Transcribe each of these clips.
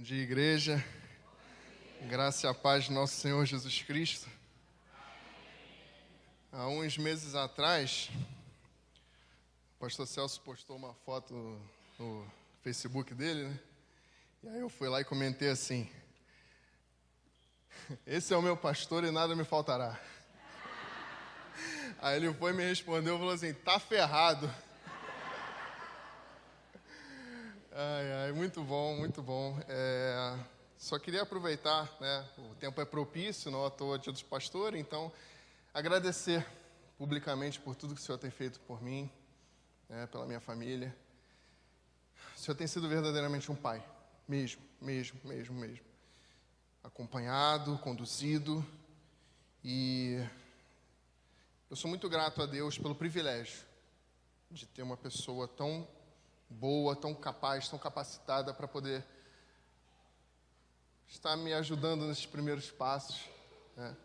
dia, igreja. Graça e a paz de nosso Senhor Jesus Cristo. Há uns meses atrás, o pastor Celso postou uma foto no Facebook dele, né? E aí eu fui lá e comentei assim: esse é o meu pastor e nada me faltará. Aí ele foi e me respondeu e falou assim: tá ferrado. Ai, muito bom, muito bom. Só queria aproveitar, né? O tempo é propício, não à toa dia dos pastores, então agradecer publicamente por tudo que o Senhor tem feito por mim, né, pela minha família. O Senhor tem sido verdadeiramente um pai, mesmo. Acompanhado, conduzido, e eu sou muito grato a Deus pelo privilégio de ter uma pessoa tão boa, tão capaz, tão capacitada para poder estar me ajudando nesses primeiros passos, né?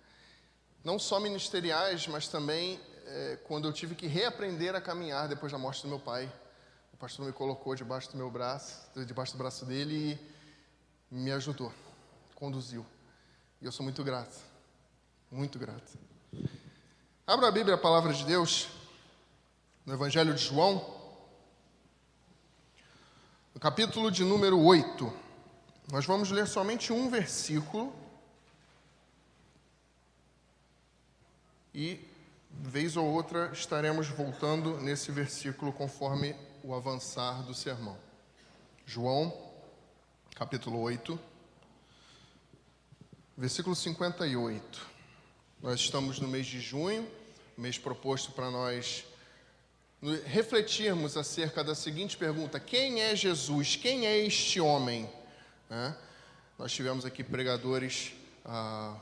Não só ministeriais, mas também quando eu tive que reaprender a caminhar depois da morte do meu pai. O pastor me colocou debaixo do braço dele e me ajudou, conduziu. E eu sou muito grato, muito grato. Abra a Bíblia, a palavra de Deus, no Evangelho de João, no capítulo de número 8. Nós vamos ler somente um versículo e, vez ou outra, estaremos voltando nesse versículo conforme o avançar do sermão. João, capítulo 8, versículo 58. Nós estamos no mês de junho, mês proposto para nós refletirmos acerca da seguinte pergunta: quem é Jesus? Quem é este homem? Nós tivemos aqui pregadores,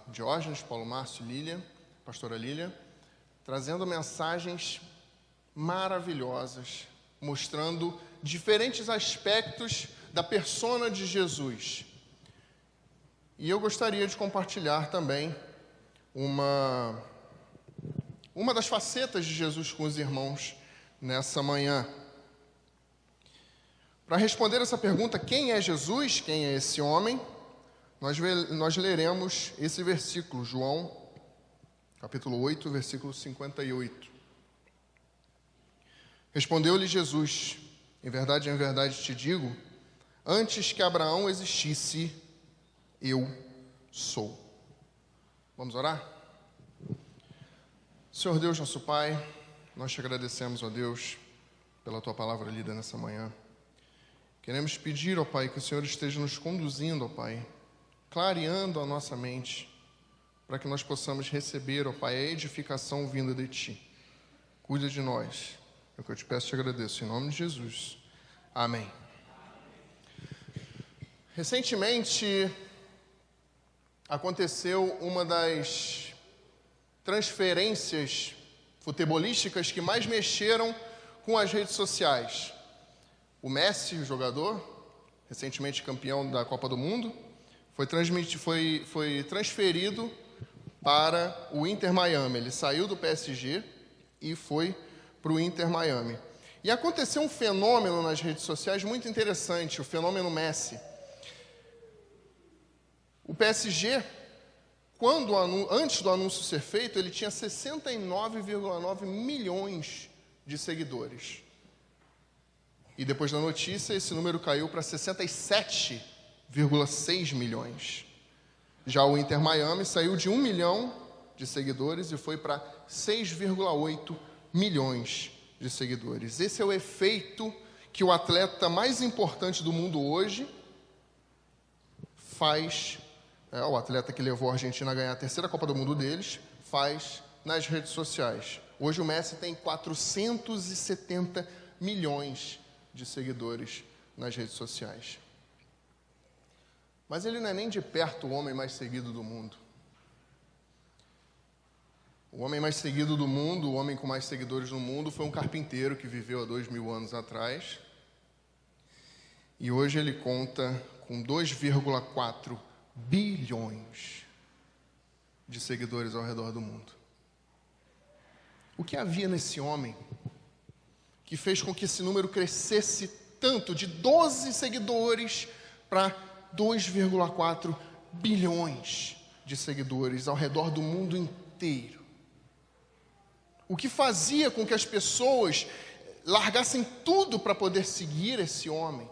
Diógenes, Paulo Márcio, Lília, pastora Lília, trazendo mensagens maravilhosas, mostrando diferentes aspectos da persona de Jesus. E eu gostaria de compartilhar também uma das facetas de Jesus com os irmãos nessa manhã. Para responder essa pergunta, quem é Jesus, quem é esse homem, nós leremos esse versículo, João, capítulo 8, versículo 58. Respondeu-lhe Jesus: em verdade te digo, antes que Abraão existisse, eu sou. Vamos orar? Senhor Deus, nosso Pai, nós te agradecemos, ó Deus, pela tua palavra lida nessa manhã. Queremos pedir, ó Pai, que o Senhor esteja nos conduzindo, ó Pai, clareando a nossa mente, para que nós possamos receber, ó Pai, a edificação vinda de Ti. Cuida de nós. É o que eu te peço e te agradeço, em nome de Jesus. Amém. Recentemente, aconteceu uma das transferências futebolísticas que mais mexeram com as redes sociais. O Messi, o jogador, recentemente campeão da Copa do Mundo, foi transferido para o Inter Miami. Ele saiu do PSG e foi para o Inter Miami. E aconteceu um fenômeno nas redes sociais muito interessante, o fenômeno Messi. O PSG, antes do anúncio ser feito, ele tinha 69,9 milhões de seguidores. E depois da notícia, esse número caiu para 67,6 milhões. Já o Inter Miami saiu de 1 milhão de seguidores e foi para 6,8 milhões de seguidores. Esse é o efeito que o atleta mais importante do mundo hoje faz, o atleta que levou a Argentina a ganhar a terceira Copa do Mundo deles, faz nas redes sociais. Hoje o Messi tem 470 milhões de seguidores nas redes sociais. Mas ele não é nem de perto o homem mais seguido do mundo. O homem mais seguido do mundo, o homem com mais seguidores no mundo, foi um carpinteiro que viveu há 2000 anos atrás. E hoje ele conta com 2,4 bilhões de seguidores ao redor do mundo. O que havia nesse homem que fez com que esse número crescesse tanto, de 12 seguidores para 2,4 bilhões de seguidores ao redor do mundo inteiro. O que fazia com que as pessoas largassem tudo para poder seguir esse homem.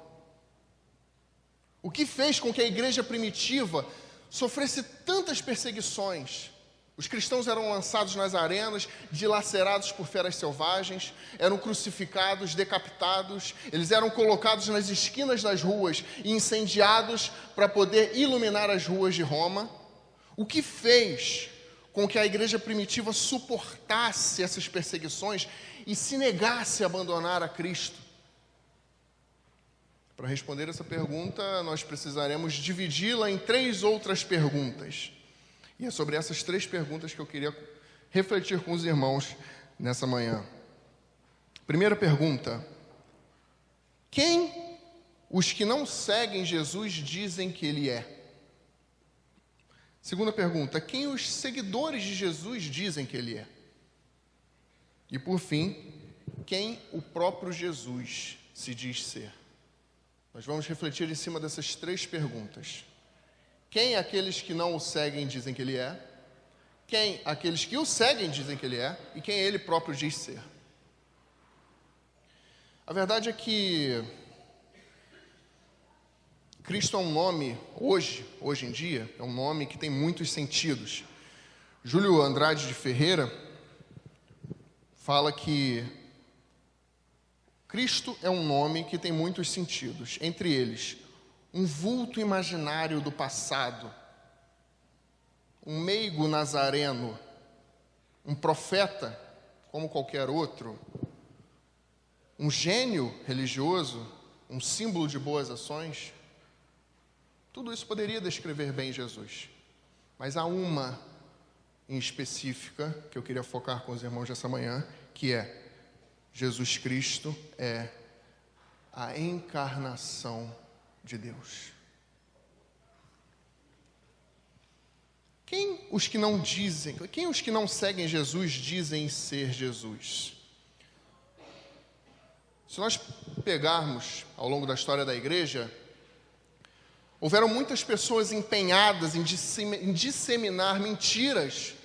O que fez com que a igreja primitiva sofresse tantas perseguições. Os cristãos eram lançados nas arenas, dilacerados por feras selvagens, eram crucificados, decapitados, eles eram colocados nas esquinas das ruas e incendiados para poder iluminar as ruas de Roma. O que fez com que a igreja primitiva suportasse essas perseguições e se negasse a abandonar a Cristo? Para responder essa pergunta, nós precisaremos dividi-la em 3 outras perguntas. E é sobre essas 3 perguntas que eu queria refletir com os irmãos nessa manhã. Primeira pergunta: quem os que não seguem Jesus dizem que Ele é? Segunda pergunta: quem os seguidores de Jesus dizem que Ele é? E por fim, quem o próprio Jesus se diz ser? Nós vamos refletir em cima dessas 3 perguntas. Quem aqueles que não o seguem dizem que Ele é? Quem aqueles que o seguem dizem que Ele é? E quem Ele próprio diz ser? A verdade é que Cristo é um nome, hoje em dia, é um nome que tem muitos sentidos. Júlio Andrade de Ferreira fala que Cristo é um nome que tem muitos sentidos, entre eles, um vulto imaginário do passado, um meigo nazareno, um profeta como qualquer outro, um gênio religioso, um símbolo de boas ações. Tudo isso poderia descrever bem Jesus. Mas há uma em específica que eu queria focar com os irmãos dessa manhã, que é: Jesus Cristo é a encarnação de Deus. Quem os que não seguem Jesus dizem ser Jesus? Se nós pegarmos ao longo da história da igreja, houveram muitas pessoas empenhadas em disseminar mentiras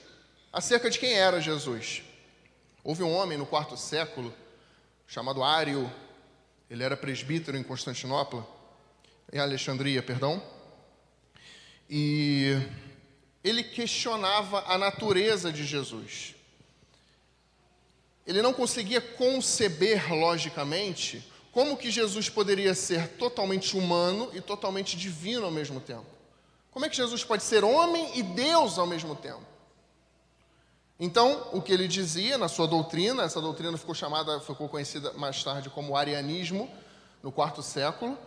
acerca de quem era Jesus. Houve um homem no 4º século, chamado Ário. Ele era presbítero em Constantinopla, em Alexandria, perdão. E ele questionava a natureza de Jesus. Ele não conseguia conceber logicamente como que Jesus poderia ser totalmente humano e totalmente divino ao mesmo tempo. Como é que Jesus pode ser homem e Deus ao mesmo tempo? Então, o que ele dizia na sua doutrina, essa doutrina ficou conhecida mais tarde como arianismo, no 4º século,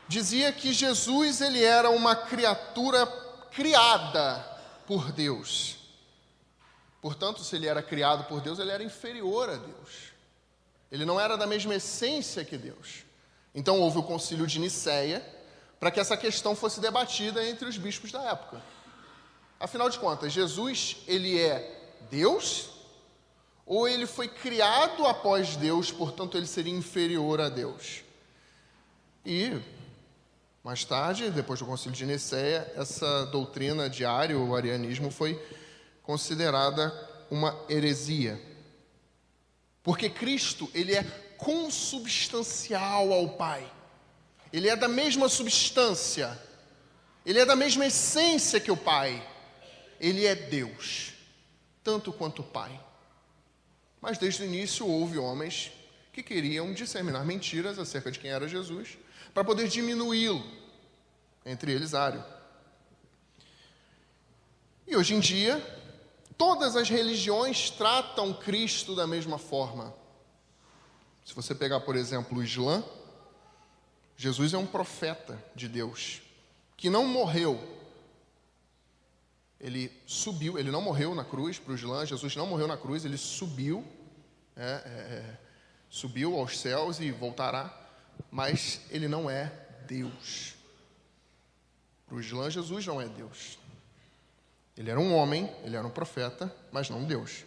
dizia que Jesus ele era uma criatura criada por Deus. Portanto, se ele era criado por Deus, ele era inferior a Deus. Ele não era da mesma essência que Deus. Então, houve o concílio de Nicéia para que essa questão fosse debatida entre os bispos da época. Afinal de contas, Jesus, ele é Deus? Ou ele foi criado após Deus, portanto, ele seria inferior a Deus? E, mais tarde, depois do concílio de Nicéia, essa doutrina de Ário, o arianismo, foi considerada uma heresia. Porque Cristo, ele é consubstancial ao Pai. Ele é da mesma substância. Ele é da mesma essência que o Pai. Ele é Deus, tanto quanto o Pai. Mas desde o início houve homens que queriam disseminar mentiras acerca de quem era Jesus, para poder diminuí-lo, entre eles Ário. E hoje em dia, todas as religiões tratam Cristo da mesma forma. Se você pegar, por exemplo, o Islã, Jesus é um profeta de Deus, que não morreu. Ele subiu, ele não morreu na cruz para o Islã, Jesus não morreu na cruz, ele subiu, subiu aos céus e voltará, mas ele não é Deus. Para o Islã, Jesus não é Deus. Ele era um homem, ele era um profeta, mas não Deus.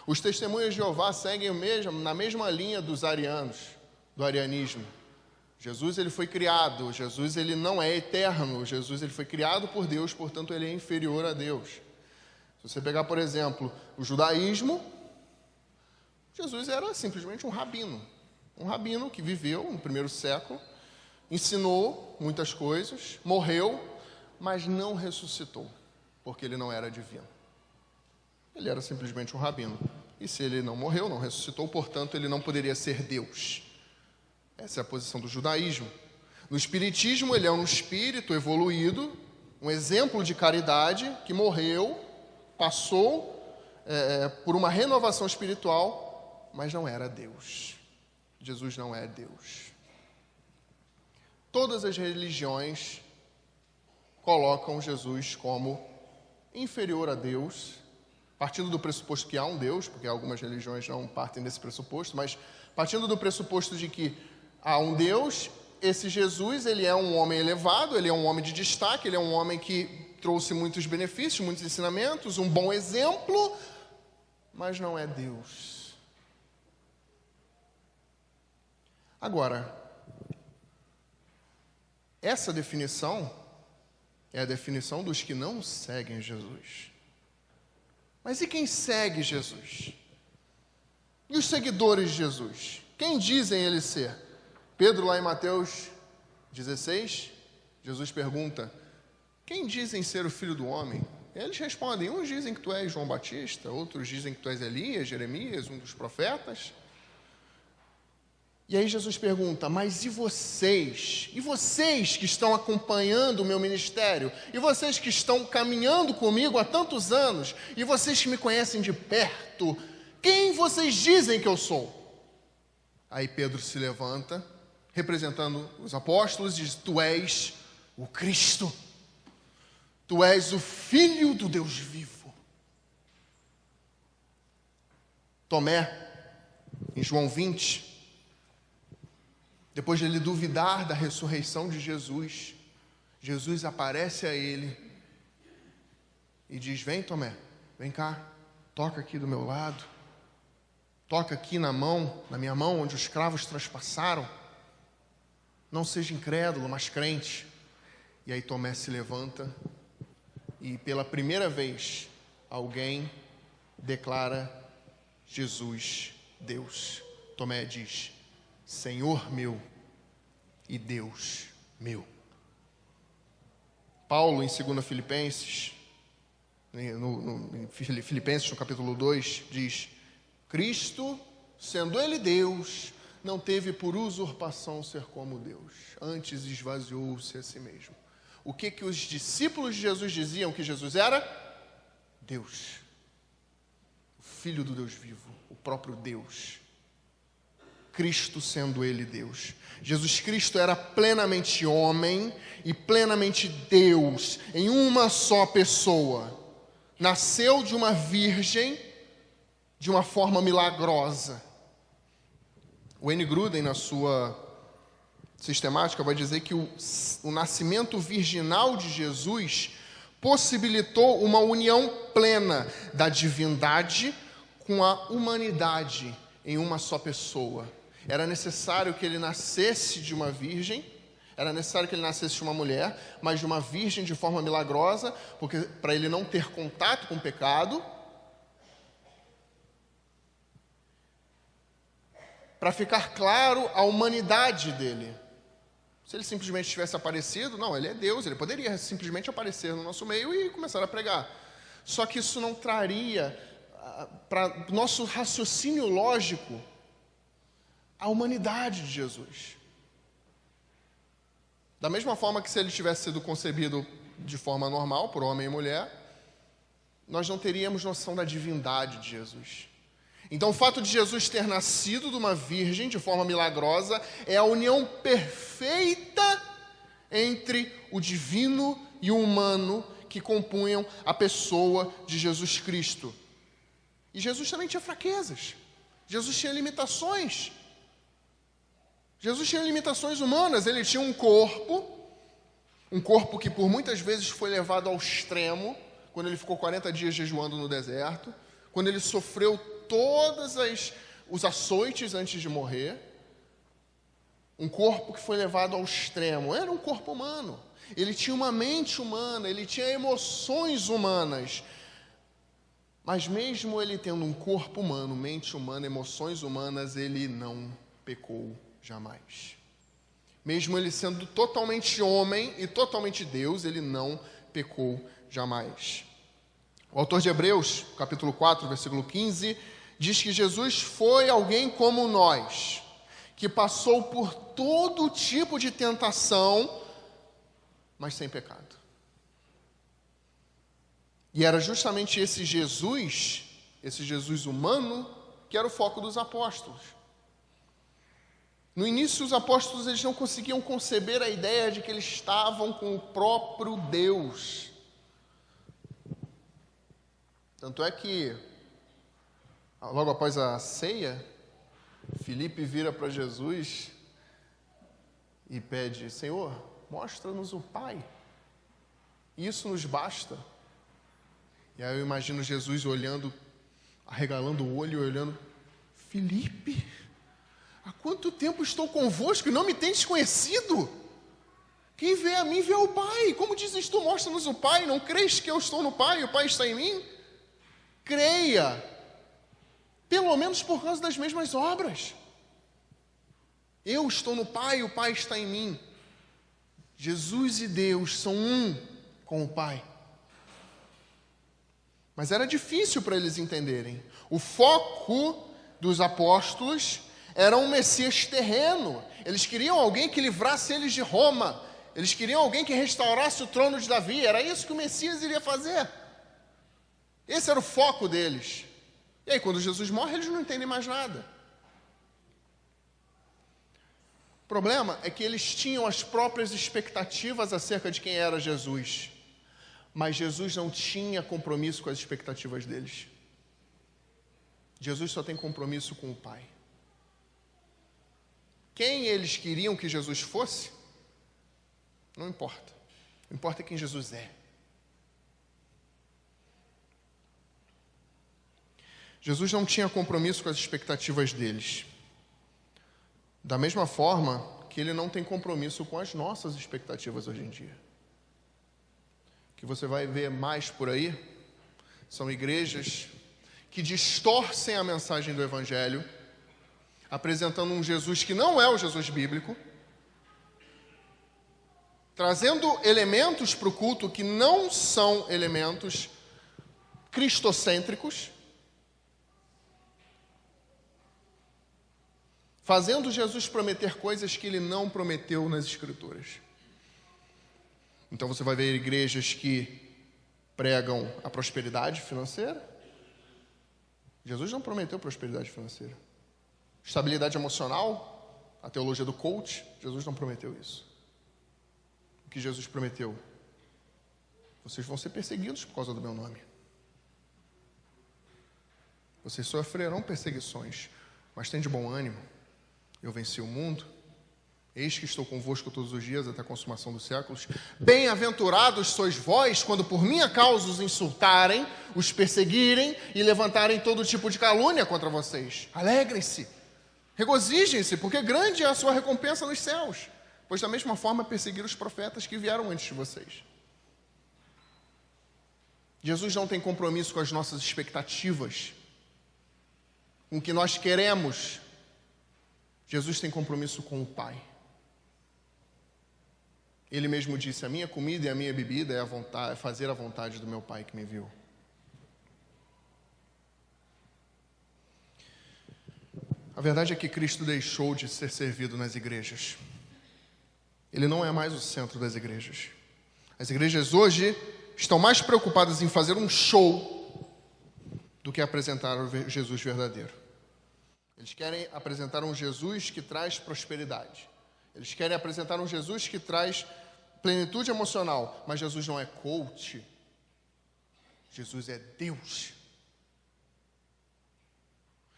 Os testemunhas de Jeová seguem na mesma linha dos arianos, do arianismo. Jesus ele foi criado, Jesus ele não é eterno, Jesus ele foi criado por Deus, portanto ele é inferior a Deus. Se você pegar, por exemplo, o judaísmo, Jesus era simplesmente um rabino que viveu no primeiro século, ensinou muitas coisas, morreu, mas não ressuscitou, porque ele não era divino. Ele era simplesmente um rabino. E se ele não morreu, não ressuscitou, portanto ele não poderia ser Deus. Essa é a posição do judaísmo. No espiritismo, ele é um espírito evoluído, um exemplo de caridade, que morreu, passou por uma renovação espiritual, mas não era Deus. Jesus não é Deus. Todas as religiões colocam Jesus como inferior a Deus, partindo do pressuposto que há um Deus, porque algumas religiões não partem desse pressuposto, mas partindo do pressuposto de que há um Deus, esse Jesus, ele é um homem elevado, ele é um homem de destaque, ele é um homem que trouxe muitos benefícios, muitos ensinamentos, um bom exemplo, mas não é Deus. Agora, essa definição é a definição dos que não seguem Jesus. Mas e quem segue Jesus? E os seguidores de Jesus? Quem dizem ele ser? Pedro, lá em Mateus 16, Jesus pergunta: quem dizem ser o Filho do Homem? Eles respondem: uns dizem que tu és João Batista, outros dizem que tu és Elias, Jeremias, um dos profetas. E aí Jesus pergunta: mas e vocês? E vocês que estão acompanhando o meu ministério? E vocês que estão caminhando comigo há tantos anos? E vocês que me conhecem de perto? Quem vocês dizem que eu sou? Aí Pedro se levanta, representando os apóstolos, e diz: tu és o Cristo. Tu és o Filho do Deus vivo. Tomé, em João 20, depois de ele duvidar da ressurreição de Jesus, Jesus aparece a ele e diz: vem, Tomé, vem cá, toca aqui do meu lado, toca aqui na minha mão, onde os cravos traspassaram. Não seja incrédulo, mas crente. E aí Tomé se levanta e pela primeira vez alguém declara Jesus Deus. Tomé diz: Senhor meu e Deus meu. Paulo, em 2 Filipenses, Filipenses, no capítulo 2, diz: Cristo, sendo ele Deus, não teve por usurpação ser como Deus, antes esvaziou-se a si mesmo. O que os discípulos de Jesus diziam que Jesus era? Deus. O Filho do Deus vivo, o próprio Deus. Cristo sendo ele Deus. Jesus Cristo era plenamente homem e plenamente Deus, em uma só pessoa. Nasceu de uma virgem de uma forma milagrosa. O N. Gruden, na sua sistemática, vai dizer que o nascimento virginal de Jesus possibilitou uma união plena da divindade com a humanidade em uma só pessoa. Era necessário que ele nascesse de uma virgem, era necessário que ele nascesse de uma mulher, mas de uma virgem de forma milagrosa, porque para ele não ter contato com o pecado, para ficar claro a humanidade dele. Se ele simplesmente tivesse aparecido, não, ele é Deus, ele poderia simplesmente aparecer no nosso meio e começar a pregar. Só que isso não traria para o nosso raciocínio lógico a humanidade de Jesus. Da mesma forma que se ele tivesse sido concebido de forma normal, por homem e mulher, nós não teríamos noção da divindade de Jesus. Então o fato de Jesus ter nascido de uma virgem de forma milagrosa é a união perfeita entre o divino e o humano que compunham a pessoa de Jesus Cristo. E Jesus também tinha fraquezas. Jesus tinha limitações. Jesus tinha limitações humanas. Ele tinha um corpo que por muitas vezes foi levado ao extremo, quando ele ficou 40 dias jejuando no deserto, quando ele sofreu todos os açoites antes de morrer. Um corpo que foi levado ao extremo. Era um corpo humano. Ele tinha uma mente humana, ele tinha emoções humanas. Mas mesmo ele tendo um corpo humano, mente humana, emoções humanas, ele não pecou jamais. Mesmo ele sendo totalmente homem e totalmente Deus, ele não pecou jamais. O autor de Hebreus, capítulo 4, versículo 15, diz que Jesus foi alguém como nós, que passou por todo tipo de tentação, mas sem pecado. E era justamente esse Jesus humano, que era o foco dos apóstolos. No início, os apóstolos eles não conseguiam conceber a ideia de que eles estavam com o próprio Deus. Tanto é que, logo após a ceia, Filipe vira para Jesus e pede: Senhor, mostra-nos o Pai. Isso nos basta. E aí eu imagino Jesus olhando, arregalando o olho e olhando: Filipe, há quanto tempo estou convosco e não me tendes conhecido? Quem vê a mim vê o Pai. Como dizes tu, mostra-nos o Pai? Não crês que eu estou no Pai e o Pai está em mim? Creia, pelo menos por causa das mesmas obras. Eu estou no Pai e o Pai está em mim. Jesus e Deus são um com o Pai. Mas era difícil para eles entenderem. O foco dos apóstolos era um Messias terreno. Eles queriam alguém que livrasse eles de Roma. Eles queriam alguém que restaurasse o trono de Davi. Era isso que o Messias iria fazer. Esse era o foco deles. E aí, quando Jesus morre, eles não entendem mais nada. O problema é que eles tinham as próprias expectativas acerca de quem era Jesus. Mas Jesus não tinha compromisso com as expectativas deles. Jesus só tem compromisso com o Pai. Quem eles queriam que Jesus fosse, não importa. O que importa é quem Jesus é. Jesus não tinha compromisso com as expectativas deles. Da mesma forma que ele não tem compromisso com as nossas expectativas hoje em dia. O que você vai ver mais por aí são igrejas que distorcem a mensagem do Evangelho, apresentando um Jesus que não é o Jesus bíblico, trazendo elementos para o culto que não são elementos cristocêntricos, fazendo Jesus prometer coisas que ele não prometeu nas Escrituras. Então você vai ver igrejas que pregam a prosperidade financeira. Jesus não prometeu prosperidade financeira. Estabilidade emocional, a teologia do coach, Jesus não prometeu isso. O que Jesus prometeu? Vocês vão ser perseguidos por causa do meu nome. Vocês sofrerão perseguições, mas tem de bom ânimo. Eu venci o mundo, eis que estou convosco todos os dias até a consumação dos séculos. Bem-aventurados sois vós, quando por minha causa os insultarem, os perseguirem e levantarem todo tipo de calúnia contra vocês. Alegrem-se, regozijem-se, porque grande é a sua recompensa nos céus, pois da mesma forma perseguiram os profetas que vieram antes de vocês. Jesus não tem compromisso com as nossas expectativas, com o que nós queremos. Jesus tem compromisso com o Pai. Ele mesmo disse: a minha comida e a minha bebida é fazer a vontade do meu Pai que me enviou. A verdade é que Cristo deixou de ser servido nas igrejas. Ele não é mais o centro das igrejas. As igrejas hoje estão mais preocupadas em fazer um show do que apresentar o Jesus verdadeiro. Eles querem apresentar um Jesus que traz prosperidade. Eles querem apresentar um Jesus que traz plenitude emocional. Mas Jesus não é coach. Jesus é Deus.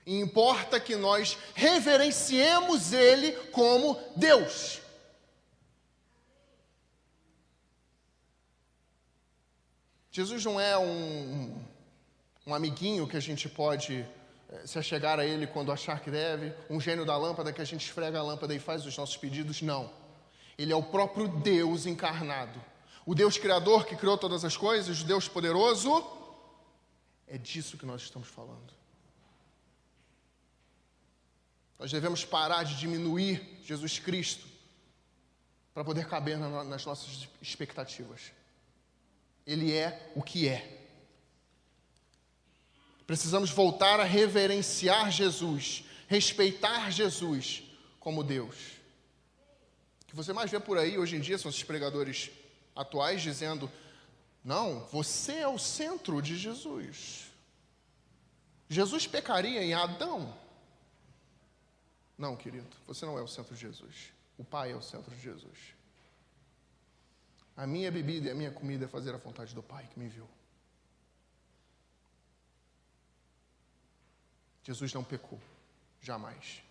E importa que nós reverenciemos Ele como Deus. Jesus não é um amiguinho que a gente pode se achegar a Ele quando achar que deve, um gênio da lâmpada que a gente esfrega a lâmpada e faz os nossos pedidos. Não. Ele é o próprio Deus encarnado. O Deus Criador que criou todas as coisas, o Deus poderoso. É disso que nós estamos falando. Nós devemos parar de diminuir Jesus Cristo para poder caber nas nossas expectativas. Ele é o que é. Precisamos voltar a reverenciar Jesus, respeitar Jesus como Deus. O que você mais vê por aí hoje em dia são esses pregadores atuais dizendo: não, você é o centro de Jesus. Jesus pecaria em Adão? Não, querido, você não é o centro de Jesus. O Pai é o centro de Jesus. A minha bebida e a minha comida é fazer a vontade do Pai que me enviou. Jesus não pecou, jamais.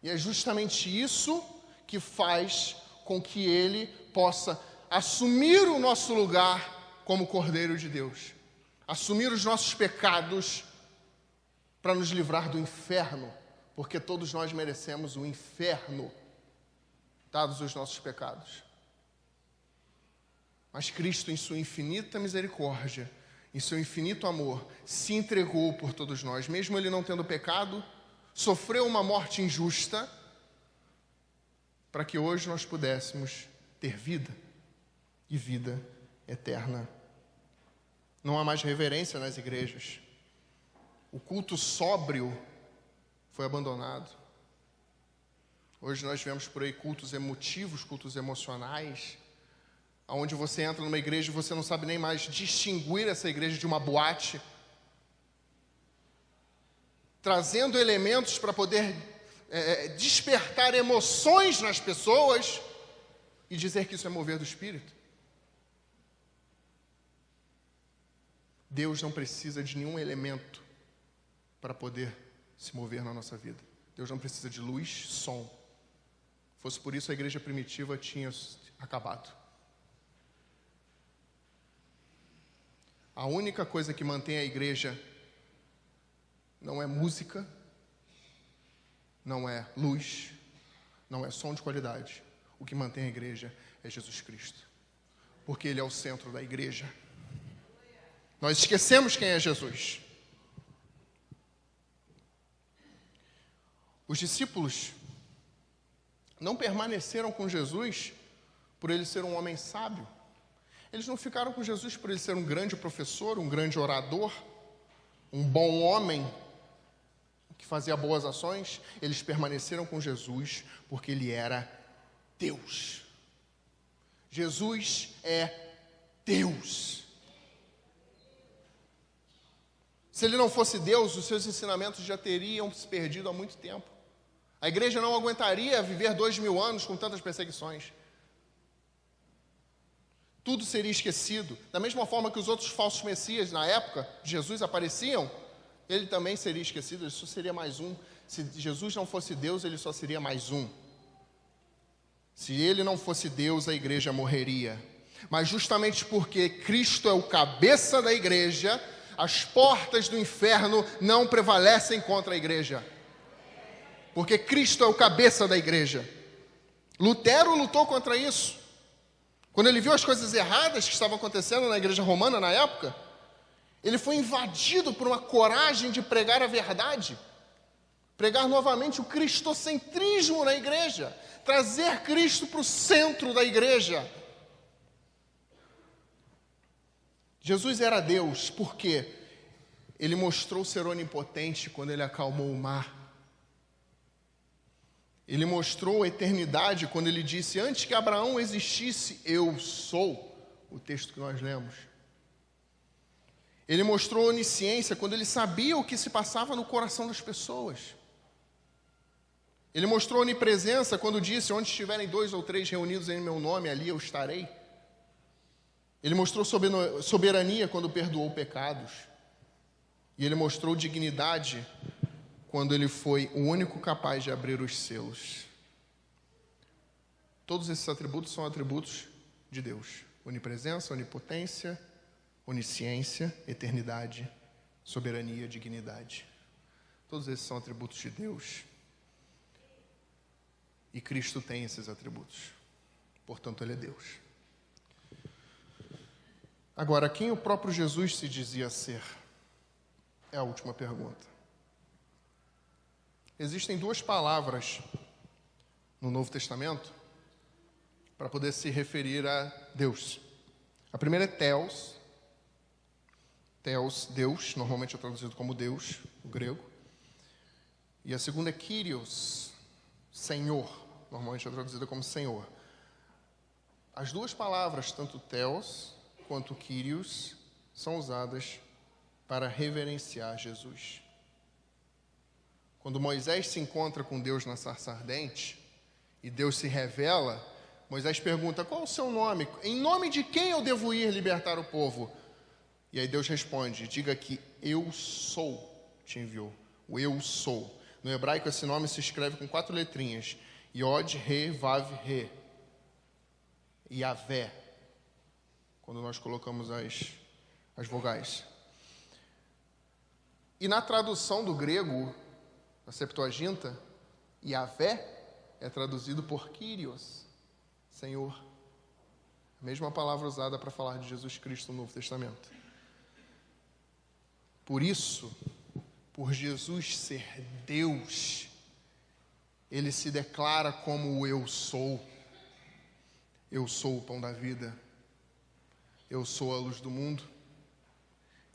E é justamente isso que faz com que Ele possa assumir o nosso lugar como Cordeiro de Deus. Assumir os nossos pecados para nos livrar do inferno, porque todos nós merecemos o inferno, dados os nossos pecados. Mas Cristo, em sua infinita misericórdia, em seu infinito amor, se entregou por todos nós. Mesmo Ele não tendo pecado, sofreu uma morte injusta, para que hoje nós pudéssemos ter vida, e vida eterna. Não há mais reverência nas igrejas. O culto sóbrio foi abandonado. Hoje nós vemos por aí cultos emotivos, cultos emocionais, onde você entra numa igreja e você não sabe nem mais distinguir essa igreja de uma boate, trazendo elementos para poder despertar emoções nas pessoas e dizer que isso é mover do Espírito. Deus não precisa de nenhum elemento para poder se mover na nossa vida. Deus não precisa de luz, som. Fosse por isso a igreja primitiva tinha acabado. A única coisa que mantém a igreja não é música, não é luz, não é som de qualidade. O que mantém a igreja é Jesus Cristo, porque Ele é o centro da igreja. Nós esquecemos quem é Jesus. Os discípulos não permaneceram com Jesus por Ele ser um homem sábio. Eles não ficaram com Jesus por Ele ser um grande professor, um grande orador, um bom homem que fazia boas ações. Eles permaneceram com Jesus porque Ele era Deus. Jesus é Deus. Se Ele não fosse Deus, os seus ensinamentos já teriam se perdido há muito tempo. A igreja não aguentaria viver 2000 anos com tantas perseguições. Tudo seria esquecido. Da mesma forma que os outros falsos messias na época de Jesus apareciam, Ele também seria esquecido, ele só seria mais um. Se Jesus não fosse Deus, Ele só seria mais um. Se Ele não fosse Deus, a igreja morreria. Mas justamente porque Cristo é o cabeça da igreja, as portas do inferno não prevalecem contra a igreja. Porque Cristo é o cabeça da igreja. Lutero lutou contra isso. Quando ele viu as coisas erradas que estavam acontecendo na igreja romana na época, ele foi invadido por uma coragem de pregar a verdade. Pregar novamente o cristocentrismo na igreja. Trazer Cristo para o centro da igreja. Jesus era Deus, porque Ele mostrou ser onipotente quando Ele acalmou o mar. Ele mostrou a eternidade quando Ele disse: antes que Abraão existisse, eu sou. O texto que nós lemos. Ele mostrou onisciência quando Ele sabia o que se passava no coração das pessoas. Ele mostrou onipresença quando disse: onde estiverem 2 ou 3 reunidos em meu nome, ali eu estarei. Ele mostrou soberania quando perdoou pecados. E Ele mostrou dignidade quando Ele foi o único capaz de abrir os selos. Todos esses atributos são atributos de Deus. Onipresença, onipotência, onisciência, eternidade, soberania, dignidade. Todos esses são atributos de Deus. E Cristo tem esses atributos. Portanto, Ele é Deus. Agora, quem o próprio Jesus se dizia ser? É a última pergunta. Existem duas palavras no Novo Testamento para poder se referir a Deus. A primeira é Theos. Theos, Deus, normalmente é traduzido como Deus, o grego. E a segunda é Kyrios, Senhor, normalmente é traduzida como Senhor. As duas palavras, tanto Theos quanto Kyrios, são usadas para reverenciar Jesus. Quando Moisés se encontra com Deus na sarça ardente, e Deus se revela, Moisés pergunta, qual é o seu nome? Em nome de quem eu devo ir libertar o povo? E aí Deus responde, diga que eu sou te enviou. O eu sou. No hebraico esse nome se escreve com 4 letrinhas. Yod, Re, Vav, Re. Yavé. Quando nós colocamos as vogais. E na tradução do grego, na Septuaginta, Yavé é traduzido por Kyrios, Senhor. A mesma palavra usada para falar de Jesus Cristo no Novo Testamento. Por isso, por Jesus ser Deus, Ele se declara como o eu sou. Eu sou o pão da vida. Eu sou a luz do mundo.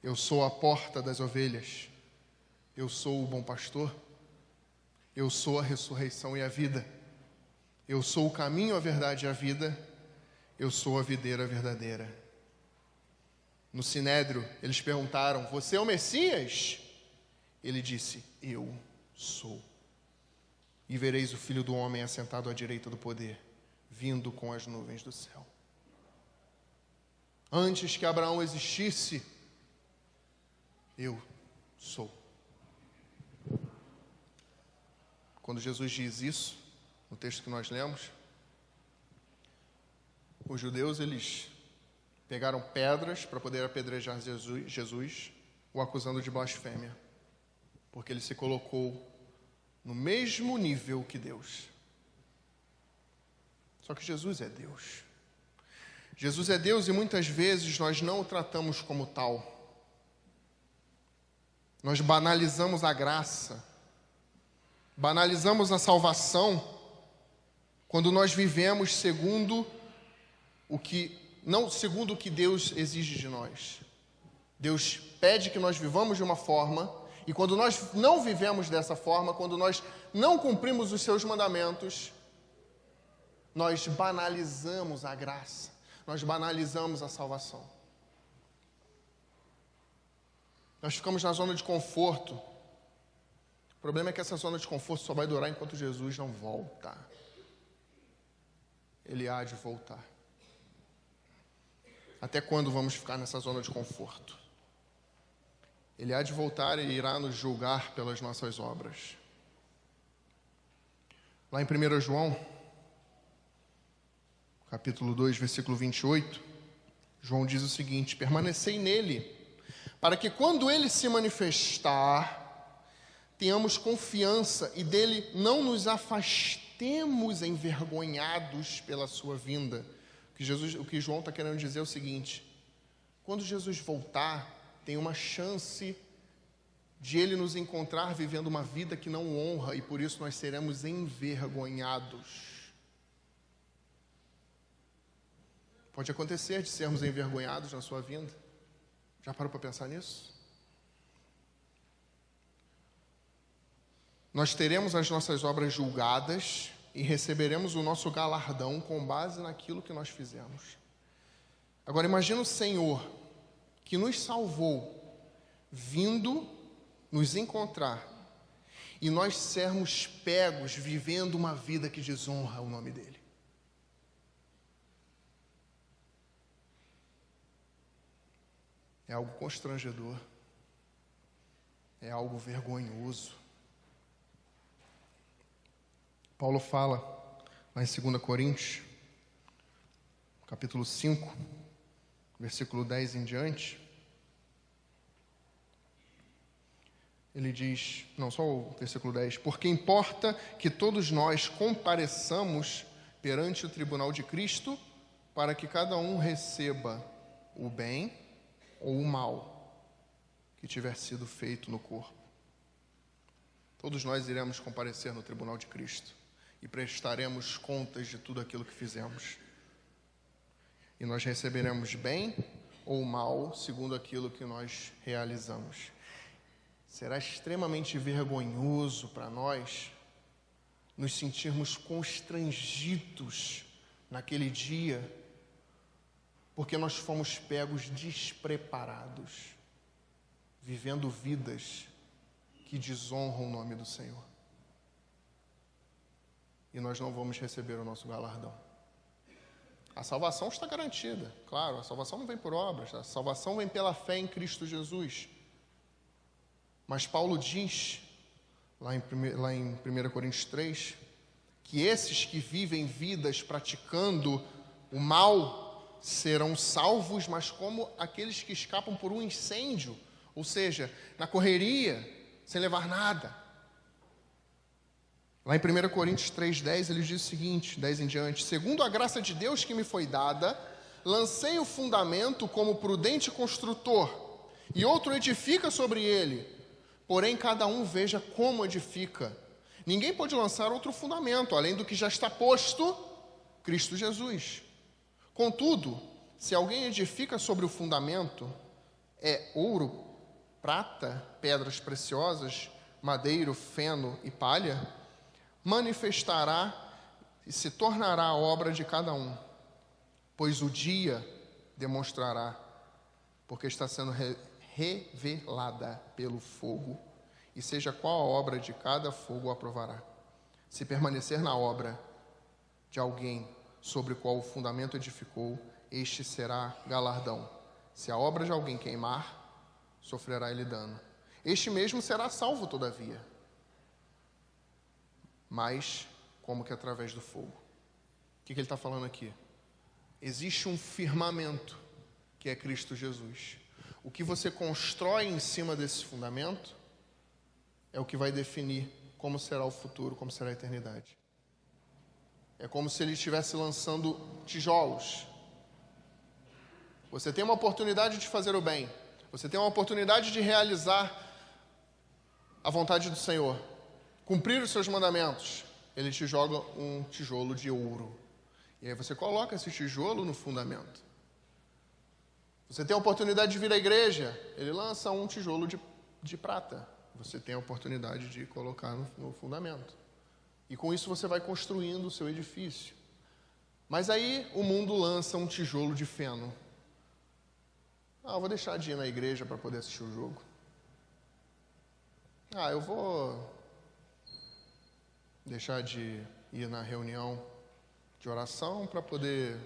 Eu sou a porta das ovelhas. Eu sou o bom pastor. Eu sou a ressurreição e a vida. Eu sou o caminho, a verdade e a vida. Eu sou a videira verdadeira. No Sinédrio, eles perguntaram, você é o Messias? Ele disse, eu sou. E vereis o Filho do Homem assentado à direita do poder, vindo com as nuvens do céu. Antes que Abraão existisse, eu sou. Quando Jesus diz isso, no texto que nós lemos, os judeus, eles pegaram pedras para poder apedrejar Jesus, o acusando de blasfêmia, porque ele se colocou no mesmo nível que Deus. Só que Jesus é Deus. Jesus é Deus e muitas vezes nós não o tratamos como tal. Nós banalizamos a graça, banalizamos a salvação, quando nós vivemos não segundo o que Deus exige de nós. Deus pede que nós vivamos de uma forma, e quando nós não vivemos dessa forma, quando nós não cumprimos os seus mandamentos, nós banalizamos a graça, nós banalizamos a salvação. Nós ficamos na zona de conforto. O problema é que essa zona de conforto só vai durar enquanto Jesus não volta. Ele há de voltar. Até quando vamos ficar nessa zona de conforto? Ele há de voltar e irá nos julgar pelas nossas obras. Lá em 1 João, capítulo 2, versículo 28, João diz o seguinte, permanecei nele, para que quando ele se manifestar, tenhamos confiança e dele não nos afastemos envergonhados pela sua vinda. O que João está querendo dizer é o seguinte, quando Jesus voltar, tem uma chance de ele nos encontrar vivendo uma vida que não honra, e por isso nós seremos envergonhados. Pode acontecer de sermos envergonhados na sua vinda. Já parou para pensar nisso? Nós teremos as nossas obras julgadas e receberemos o nosso galardão com base naquilo que nós fizemos. Agora imagina o Senhor que nos salvou, vindo nos encontrar, e nós sermos pegos vivendo uma vida que desonra o nome dele. É algo constrangedor, é algo vergonhoso. Paulo fala lá em 2 Coríntios, capítulo 5, versículo 10 em diante. ele diz, não, só o versículo 10, porque importa que todos nós compareçamos perante o tribunal de Cristo, para que cada um receba o bem ou o mal que tiver sido feito no corpo. Todos nós iremos comparecer no tribunal de Cristo e prestaremos contas de tudo aquilo que fizemos. E nós receberemos bem ou mal segundo aquilo que nós realizamos. Será extremamente vergonhoso para nós nos sentirmos constrangidos naquele dia, porque nós fomos pegos despreparados, vivendo vidas que desonram o nome do Senhor. E nós não vamos receber o nosso galardão. A salvação está garantida, claro, a salvação não vem por obras, a salvação vem pela fé em Cristo Jesus. Mas Paulo diz, lá em 1 Coríntios 3, que esses que vivem vidas praticando o mal serão salvos, mas como aqueles que escapam por um incêndio, ou seja, na correria, sem levar nada. Lá em 1 Coríntios 3,10, ele diz o seguinte, 10 em diante: segundo a graça de Deus que me foi dada, lancei o fundamento como prudente construtor, e outro edifica sobre ele. Porém, cada um veja como edifica. Ninguém pode lançar outro fundamento, além do que já está posto, Cristo Jesus. Contudo, se alguém edifica sobre o fundamento, é ouro, prata, pedras preciosas, madeiro, feno e palha, manifestará e se tornará a obra de cada um, pois o dia demonstrará, porque está sendo revelada pelo fogo, e seja qual a obra de cada fogo aprovará. Se permanecer na obra de alguém sobre o qual o fundamento edificou, este será galardão. Se a obra de alguém queimar, sofrerá ele dano. Este mesmo será salvo todavia, mas como que através do fogo. O que ele está falando aqui? Existe um firmamento, que é Cristo Jesus. O que você constrói em cima desse fundamento é o que vai definir como será o futuro, como será a eternidade. É como se ele estivesse lançando tijolos. Você tem uma oportunidade de fazer o bem. Você tem uma oportunidade de realizar a vontade do Senhor, cumprir os seus mandamentos. Ele te joga um tijolo de ouro. E aí você coloca esse tijolo no fundamento. Você tem a oportunidade de vir à igreja, ele lança um tijolo de prata. Você tem a oportunidade de colocar no fundamento. E com isso você vai construindo o seu edifício. Mas aí o mundo lança um tijolo de feno. Eu vou deixar de ir na igreja para poder assistir o jogo. Eu vou deixar de ir na reunião de oração para poder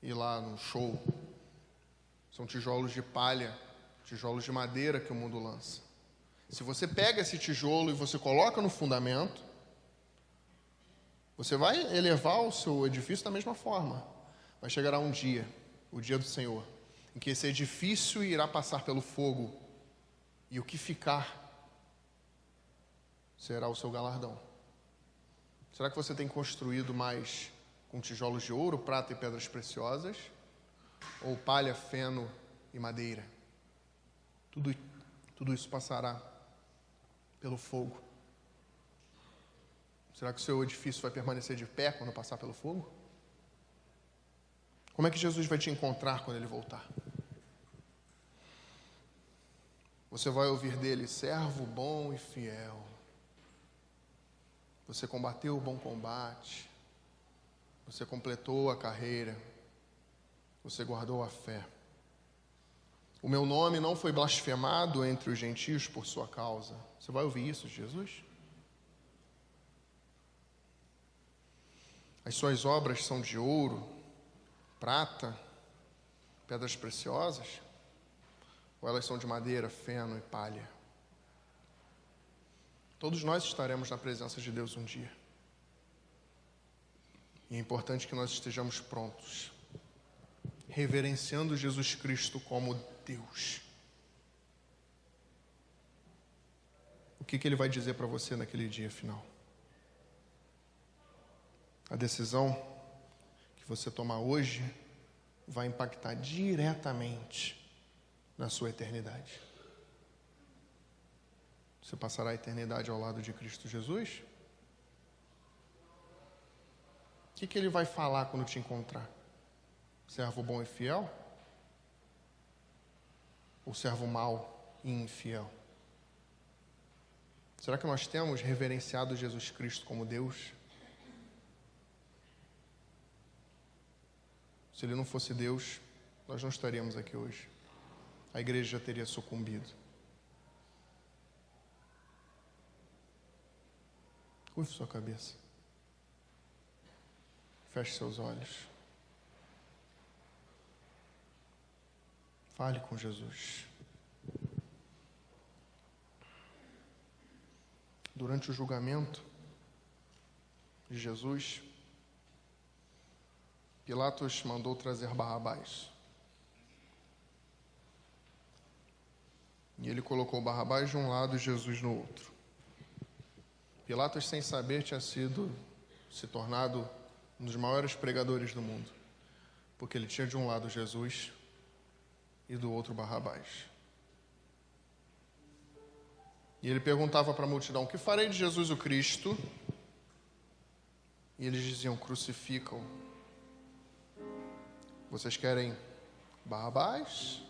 ir lá no show. São tijolos de palha, tijolos de madeira que o mundo lança. Se você pega esse tijolo e você coloca no fundamento, você vai elevar o seu edifício da mesma forma. Mas chegará um dia, o dia do Senhor, em que esse edifício irá passar pelo fogo, e o que ficar será o seu galardão. Será que você tem construído mais com tijolos de ouro, prata e pedras preciosas, ou palha, feno e madeira? Tudo isso passará pelo fogo. Será que o seu edifício vai permanecer de pé quando passar pelo fogo? Como é que Jesus vai te encontrar quando Ele voltar? Você vai ouvir dele: servo bom e fiel. Você combateu o bom combate. Você completou a carreira. Você guardou a fé. O meu nome não foi blasfemado entre os gentios por sua causa. Você vai ouvir isso de Jesus? As suas obras são de ouro, prata, pedras preciosas? Ou elas são de madeira, feno e palha? Todos nós estaremos na presença de Deus um dia. E é importante que nós estejamos prontos, reverenciando Jesus Cristo como Deus. que ele vai dizer para você naquele dia final? A decisão que você tomar hoje vai impactar diretamente na sua eternidade. Você passará a eternidade ao lado de Cristo Jesus? O que ele vai falar quando te encontrar? Servo bom e fiel? Ou servo mau e infiel? Será que nós temos reverenciado Jesus Cristo como Deus? Se Ele não fosse Deus, nós não estaríamos aqui hoje. A igreja já teria sucumbido. Curve sua cabeça. Feche seus olhos. Fale com Jesus. Durante o julgamento de Jesus, Pilatos mandou trazer Barrabás. E ele colocou Barrabás de um lado e Jesus no outro. Pilatos, sem saber, tinha se tornado um dos maiores pregadores do mundo, porque ele tinha de um lado Jesus e do outro Barrabás. E ele perguntava para a multidão: o que farei de Jesus o Cristo? E eles diziam: crucificam. Vocês querem Barrabás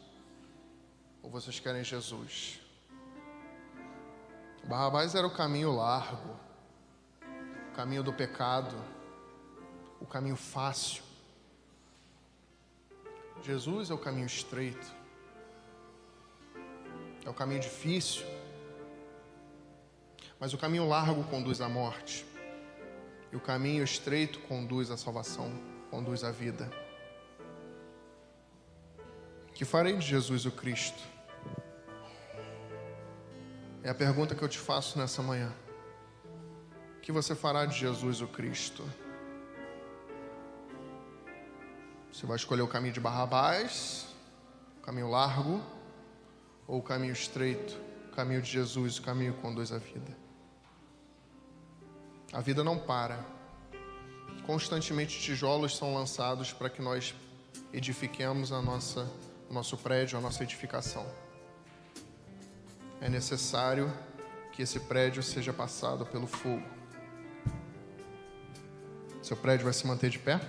ou vocês querem Jesus? Barrabás era o caminho largo, o caminho do pecado, o caminho fácil. Jesus é o caminho estreito, é o caminho difícil, mas o caminho largo conduz à morte, e o caminho estreito conduz à salvação, conduz à vida. Que farei de Jesus o Cristo? É a pergunta que eu te faço nessa manhã. O que você fará de Jesus o Cristo? Você vai escolher o caminho de Barrabás, o caminho largo, ou o caminho estreito, o caminho de Jesus, o caminho que conduz à vida? A vida não para. Constantemente tijolos são lançados para que nós edifiquemos o nosso prédio, a nossa edificação. É necessário que esse prédio seja passado pelo fogo. Seu prédio vai se manter de pé?